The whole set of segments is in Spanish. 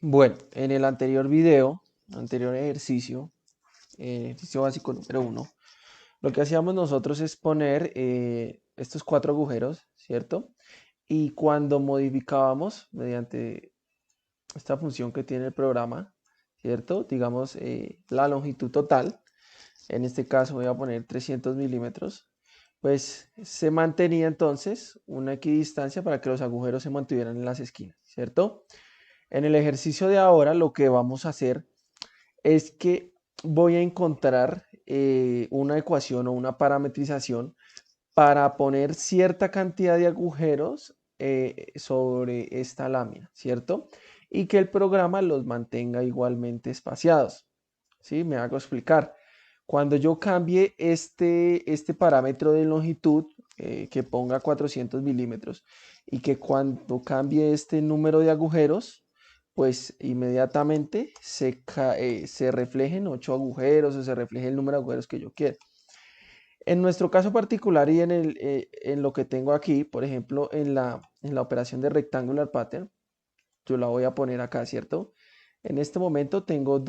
Bueno, en el anterior video, anterior ejercicio básico número uno, lo que hacíamos nosotros es poner estos cuatro agujeros, ¿cierto? Y cuando modificábamos mediante esta función que tiene el programa, ¿cierto? Digamos, la longitud total, en este caso voy a poner 300 milímetros, pues se mantenía entonces una equidistancia para que los agujeros se mantuvieran en las esquinas, ¿cierto? En el ejercicio de ahora lo que vamos a hacer es que voy a encontrar una ecuación o una parametrización para poner cierta cantidad de agujeros sobre esta lámina, ¿cierto? Y que el programa los mantenga igualmente espaciados, ¿sí? Me hago explicar. Cuando yo cambie este parámetro de longitud, que ponga 400 milímetros, y que cuando cambie este número de agujeros, pues inmediatamente se reflejen 8 agujeros o se refleje el número de agujeros que yo quiero. En nuestro caso particular y en lo que tengo aquí, por ejemplo, en la operación de rectangular pattern, yo la voy a poner acá, ¿cierto? En este momento tengo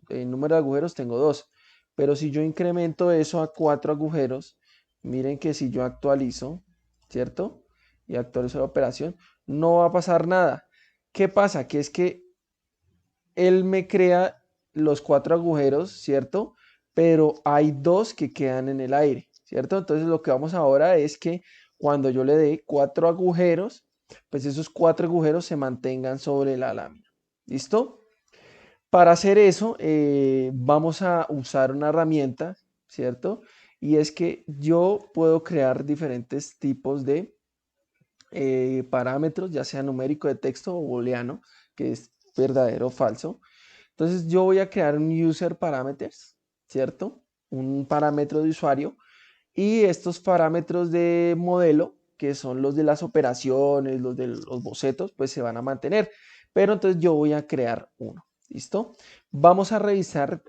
el número de agujeros tengo dos, pero si yo incremento eso a 4 agujeros, miren que si yo actualizo, ¿cierto? Y actualizo la operación, no va a pasar nada. ¿Qué pasa? Que es que él me crea los 4 agujeros, ¿cierto? Pero hay dos que quedan en el aire, ¿cierto? Entonces lo que vamos ahora es que cuando yo le dé 4 agujeros, pues esos 4 agujeros se mantengan sobre la lámina. ¿Listo? Para hacer eso, vamos a usar una herramienta, ¿cierto? Y es que yo puedo crear diferentes tipos de parámetros, ya sea numérico de texto o booleano, que es verdadero o falso. Entonces yo voy a crear un user parameters, ¿cierto? Un parámetro de usuario y estos parámetros de modelo, que son los de las operaciones, los de los bocetos, pues se van a mantener. Pero entonces yo voy a crear uno, ¿listo? Vamos a revisar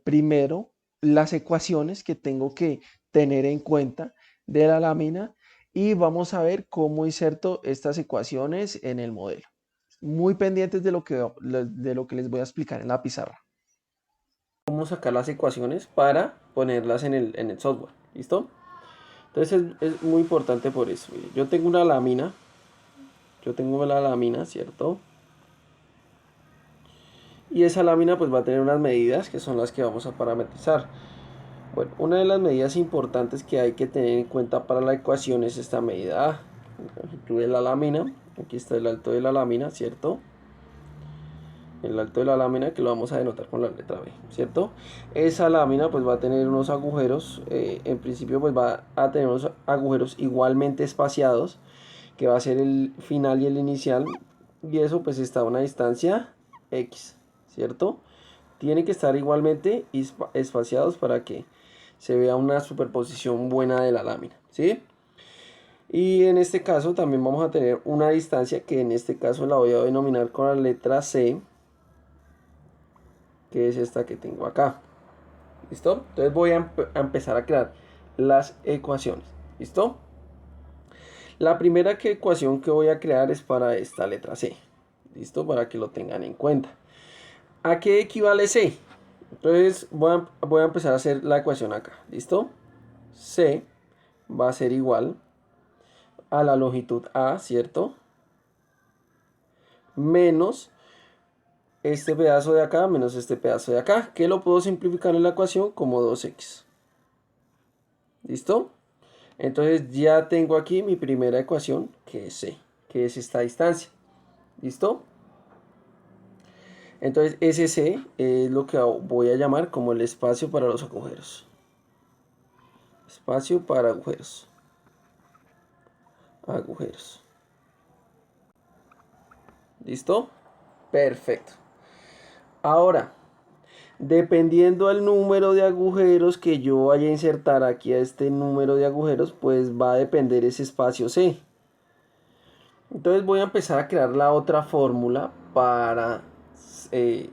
primero las ecuaciones que tengo que tener en cuenta de la lámina y vamos a ver cómo inserto estas ecuaciones en el modelo. Muy pendientes de lo que les voy a explicar en la pizarra. Cómo sacar las ecuaciones para ponerlas en el software, ¿listo? Entonces es muy importante por eso. Yo tengo una lámina, ¿cierto? Y esa lámina pues va a tener unas medidas que son las que vamos a parametrizar. Bueno, una de las medidas importantes que hay que tener en cuenta para la ecuación es esta medida A. La longitud de la lámina, aquí está el alto de la lámina, ¿cierto? El alto de la lámina que lo vamos a denotar con la letra B, ¿cierto? Esa lámina pues va a tener unos agujeros, en principio pues va a tener unos agujeros igualmente espaciados, que va a ser el final y el inicial, y eso pues está a una distancia X, ¿cierto? Tienen que estar igualmente espaciados para que se vea una superposición buena de la lámina, ¿sí? Y en este caso también vamos a tener una distancia que en este caso la voy a denominar con la letra C, que es esta que tengo acá. ¿Listo? Entonces voy a empezar a crear las ecuaciones. ¿Listo? La primera ecuación que voy a crear es para esta letra C. ¿Listo? Para que lo tengan en cuenta. ¿A qué equivale C? Entonces voy a empezar a hacer la ecuación acá. ¿Listo? C va a ser igual a la longitud A, ¿cierto? Menos este pedazo de acá menos este pedazo de acá, que lo puedo simplificar en la ecuación como 2x. ¿Listo? Entonces ya tengo aquí mi primera ecuación, que es C, que es esta distancia. ¿Listo? Entonces ese C es lo que voy a llamar como el espacio para los agujeros. Espacio para agujeros. Agujeros. ¿Listo? Perfecto. Ahora, dependiendo del número de agujeros que yo vaya a insertar aquí a este número de agujeros, pues va a depender ese espacio C. Entonces voy a empezar a crear la otra fórmula eh,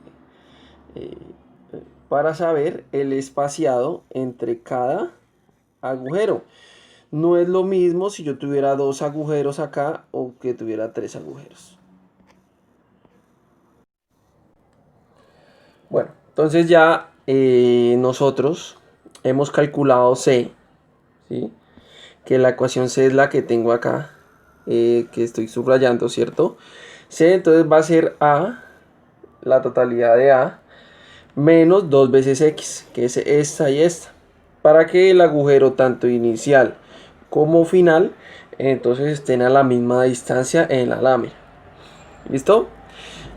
eh, para saber el espaciado entre cada agujero. No es lo mismo si yo tuviera 2 agujeros acá o que tuviera 3 agujeros. Bueno, entonces ya nosotros hemos calculado C, ¿sí? Que la ecuación C es la que tengo acá, que estoy subrayando, ¿cierto? C entonces va a ser A, la totalidad de A, menos 2 veces X, que es esta y esta. Para que el agujero tanto inicial como final, entonces estén a la misma distancia en la lámina. ¿Listo?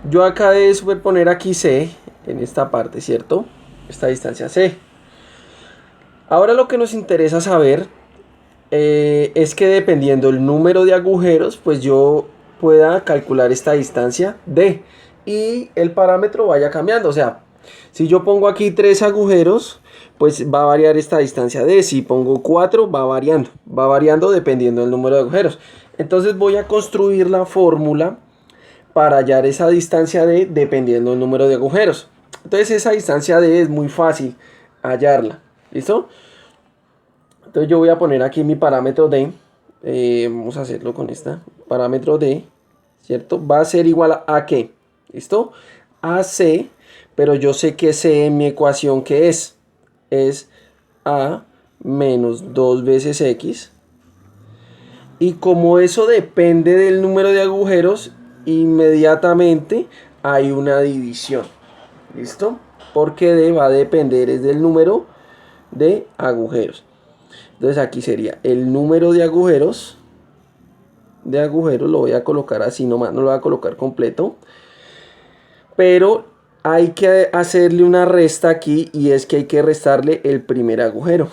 Yo acá de superponer aquí C, en esta parte, ¿cierto? Esta distancia C. Ahora lo que nos interesa saber es que dependiendo el número de agujeros, pues yo pueda calcular esta distancia D y el parámetro vaya cambiando. O sea, si yo pongo aquí 3 agujeros, pues va a variar esta distancia D. Si pongo 4, va variando dependiendo del número de agujeros. Entonces voy a construir la fórmula para hallar esa distancia D dependiendo del número de agujeros. Entonces esa distancia D es muy fácil hallarla. ¿Listo? Entonces yo voy a poner aquí mi parámetro D. Vamos a hacerlo con esta. Parámetro D, ¿cierto? Va a ser igual a ¿qué? ¿Listo? A C, pero yo sé que C en mi ecuación que es A menos 2 veces X. Y como eso depende del número de agujeros, inmediatamente hay una división. ¿Listo? Porque D va a depender es del número de agujeros. Entonces aquí sería el número de agujeros. Lo voy a colocar así nomás, no lo voy a colocar completo. Pero hay que hacerle una resta aquí y es que hay que restarle el primer agujero.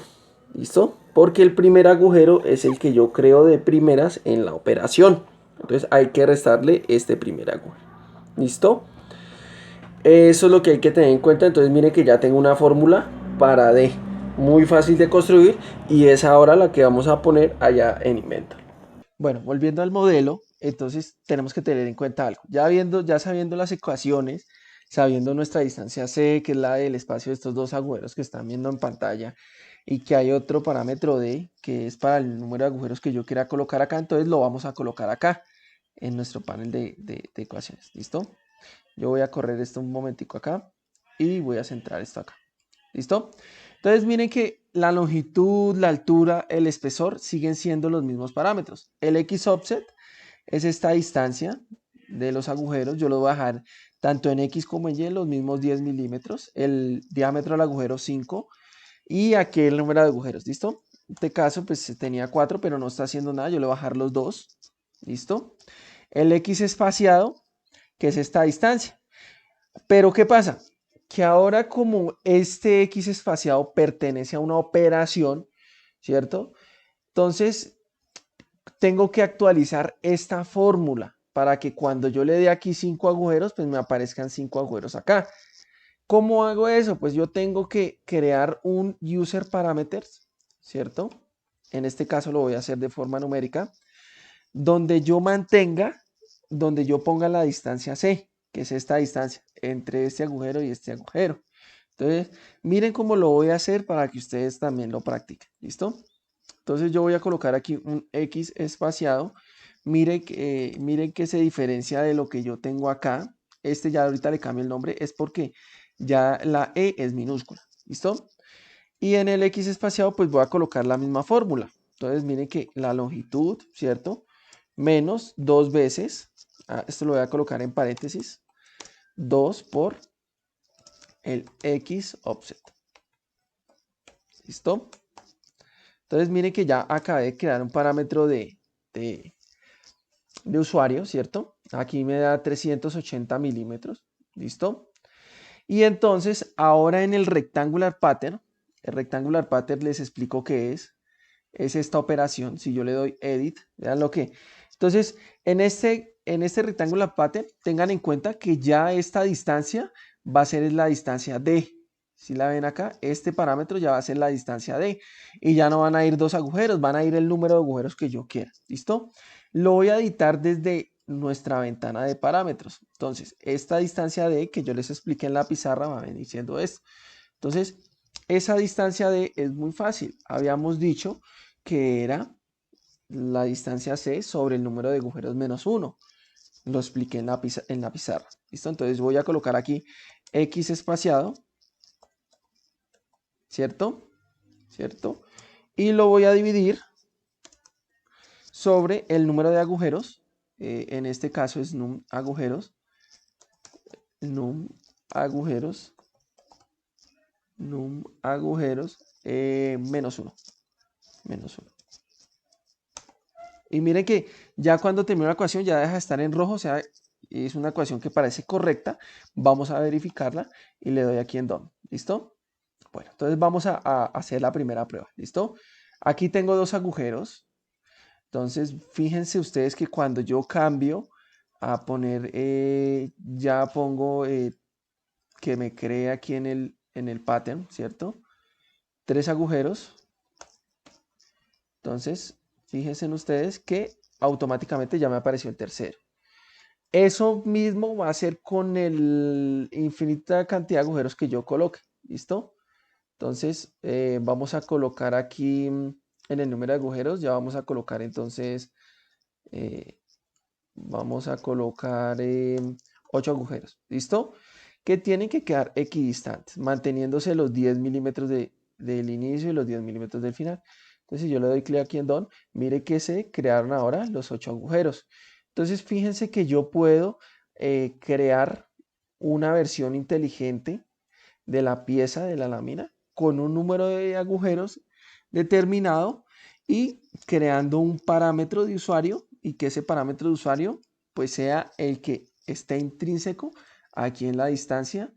¿Listo? Porque el primer agujero es el que yo creo de primeras en la operación. Entonces hay que restarle este primer agujero. ¿Listo? Eso es lo que hay que tener en cuenta. Entonces miren que ya tengo una fórmula para D. Muy fácil de construir y es ahora la que vamos a poner allá en Inventor. Bueno, volviendo al modelo, entonces tenemos que tener en cuenta algo. Ya sabiendo las ecuaciones, sabiendo nuestra distancia C, que es la del espacio de estos dos agujeros que están viendo en pantalla, y que hay otro parámetro D, que es para el número de agujeros que yo quiera colocar acá, entonces lo vamos a colocar acá en nuestro panel de ecuaciones. ¿Listo? Yo voy a correr esto un momentico acá y voy a centrar esto acá. ¿Listo? Entonces miren que la longitud, la altura, el espesor siguen siendo los mismos parámetros. El X offset es esta distancia de los agujeros. Yo lo voy a dejar tanto en X como en Y los mismos 10 milímetros. El diámetro del agujero 5 y aquí el número de agujeros. ¿Listo? En este caso pues tenía 4 pero no está haciendo nada. Yo le voy a bajar los 2. ¿Listo? El X espaciado, que es esta distancia. Pero ¿qué pasa? Que ahora como este X espaciado pertenece a una operación, ¿cierto? Entonces tengo que actualizar esta fórmula para que cuando yo le dé aquí 5 agujeros, pues me aparezcan 5 agujeros acá. ¿Cómo hago eso? Pues yo tengo que crear un user parameters, ¿cierto? En este caso lo voy a hacer de forma numérica, donde yo mantenga, donde yo ponga la distancia C, que es esta distancia entre este agujero y este agujero. Entonces, miren cómo lo voy a hacer para que ustedes también lo practiquen. ¿Listo? Entonces yo voy a colocar aquí un X espaciado. Miren que se diferencia de lo que yo tengo acá. Este ya ahorita le cambio el nombre. Es porque ya la E es minúscula. ¿Listo? Y en el X espaciado pues voy a colocar la misma fórmula. Entonces miren que la longitud, ¿cierto? Menos 2 veces, esto lo voy a colocar en paréntesis, 2 por el X offset. ¿Listo? Entonces miren que ya acabé de crear un parámetro de, de usuario, ¿cierto? Aquí me da 380 milímetros. ¿Listo? Y entonces ahora en el rectangular pattern les explico qué es esta operación. Si yo le doy edit, vean lo que. Entonces, en este rectangular pattern, tengan en cuenta que ya esta distancia va a ser la distancia D. Si la ven acá, este parámetro ya va a ser la distancia D. Y ya no van a ir dos agujeros, van a ir el número de agujeros que yo quiera. ¿Listo? Lo voy a editar desde nuestra ventana de parámetros. Entonces, esta distancia D que yo les expliqué en la pizarra va a venir siendo esto. Entonces, esa distancia D es muy fácil. Habíamos dicho que era la distancia C sobre el número de agujeros menos 1. Lo expliqué en la pizarra. ¿Listo? Entonces voy a colocar aquí X espaciado, ¿cierto? ¿Cierto? Y lo voy a dividir sobre el número de agujeros, en este caso es num agujeros, num agujeros, num agujeros, menos 1, menos 1. Y miren que ya cuando termino la ecuación ya deja de estar en rojo, o sea, es una ecuación que parece correcta. Vamos a verificarla y le doy aquí en Done. ¿Listo? Bueno, entonces vamos a hacer la primera prueba. ¿Listo? Aquí tengo dos agujeros. Entonces, fíjense ustedes que cuando yo cambio a poner, ya pongo que me cree aquí en el pattern, ¿cierto? 3 agujeros. Entonces, fíjense en ustedes que automáticamente ya me apareció el tercero. Eso mismo va a ser con el infinita cantidad de agujeros que yo coloque. ¿Listo? Entonces, vamos a colocar aquí en el número de agujeros, ya vamos a colocar entonces, eh, vamos a colocar 8 agujeros. ¿Listo? Que tienen que quedar equidistantes, manteniéndose los 10 milímetros del inicio y los 10 milímetros del final. Entonces, si yo le doy clic aquí en Done, mire que se crearon ahora los 8 agujeros. Entonces, fíjense que yo puedo crear una versión inteligente de la pieza de la lámina con un número de agujeros determinado y creando un parámetro de usuario y que ese parámetro de usuario pues sea el que esté intrínseco aquí en la distancia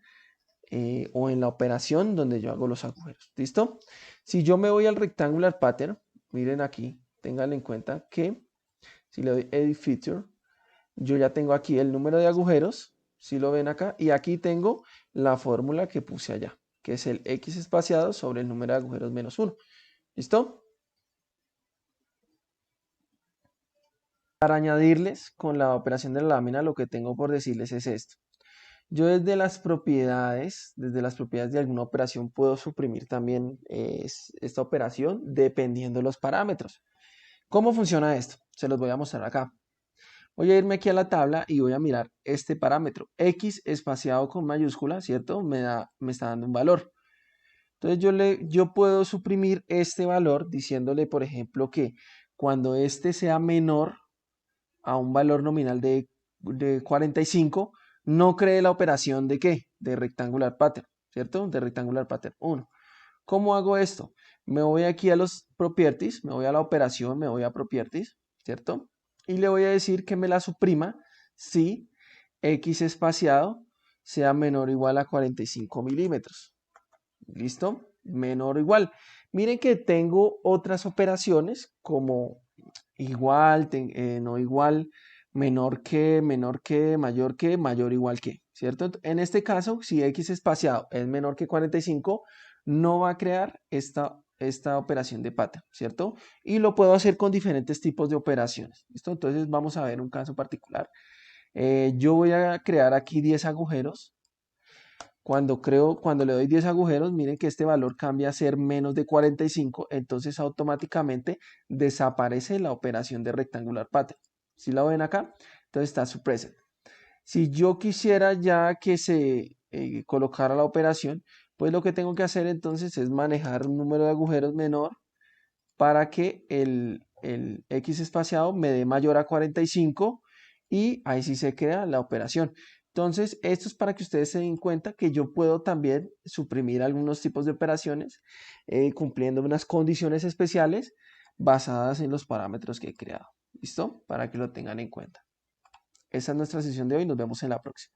o en la operación donde yo hago los agujeros. ¿Listo? Si yo me voy al rectangular pattern, miren aquí, tengan en cuenta que si le doy Edit Feature, yo ya tengo aquí el número de agujeros, si lo ven acá, y aquí tengo la fórmula que puse allá, que es el X espaciado sobre el número de agujeros menos 1. ¿Listo? Para añadirles con la operación de la lámina, lo que tengo por decirles es esto. Yo desde las propiedades de alguna operación puedo suprimir también esta operación dependiendo de los parámetros. ¿Cómo funciona esto? Se los voy a mostrar acá. Voy a irme aquí a la tabla y voy a mirar este parámetro. X espaciado con mayúscula, ¿cierto? Me está dando un valor. Entonces yo puedo suprimir este valor diciéndole, por ejemplo, que cuando este sea menor a un valor nominal de 45, no cree la operación de ¿qué? De rectangular pattern, ¿cierto? De rectangular pattern 1. ¿Cómo hago esto? Me voy aquí a los properties, me voy a la operación, me voy a properties, ¿cierto? Y le voy a decir que me la suprima si X espaciado sea menor o igual a 45 milímetros. ¿Listo? Menor o igual. Miren que tengo otras operaciones como igual, no igual, menor que, mayor igual que, ¿cierto? En este caso, si X espaciado es menor que 45, no va a crear esta operación de pata, ¿cierto? Y lo puedo hacer con diferentes tipos de operaciones, ¿listo? Entonces vamos a ver un caso particular. Yo voy a crear aquí 10 agujeros. Cuando le doy 10 agujeros, miren que este valor cambia a ser menos de 45, entonces automáticamente desaparece la operación de rectangular pattern. ¿Sí la ven acá? Entonces está suppressed. Si yo quisiera ya que se colocara la operación, pues lo que tengo que hacer entonces es manejar un número de agujeros menor para que el X espaciado me dé mayor a 45 y ahí sí se crea la operación. Entonces, esto es para que ustedes se den cuenta que yo puedo también suprimir algunos tipos de operaciones cumpliendo unas condiciones especiales basadas en los parámetros que he creado. ¿Listo? Para que lo tengan en cuenta. Esa es nuestra sesión de hoy. Nos vemos en la próxima.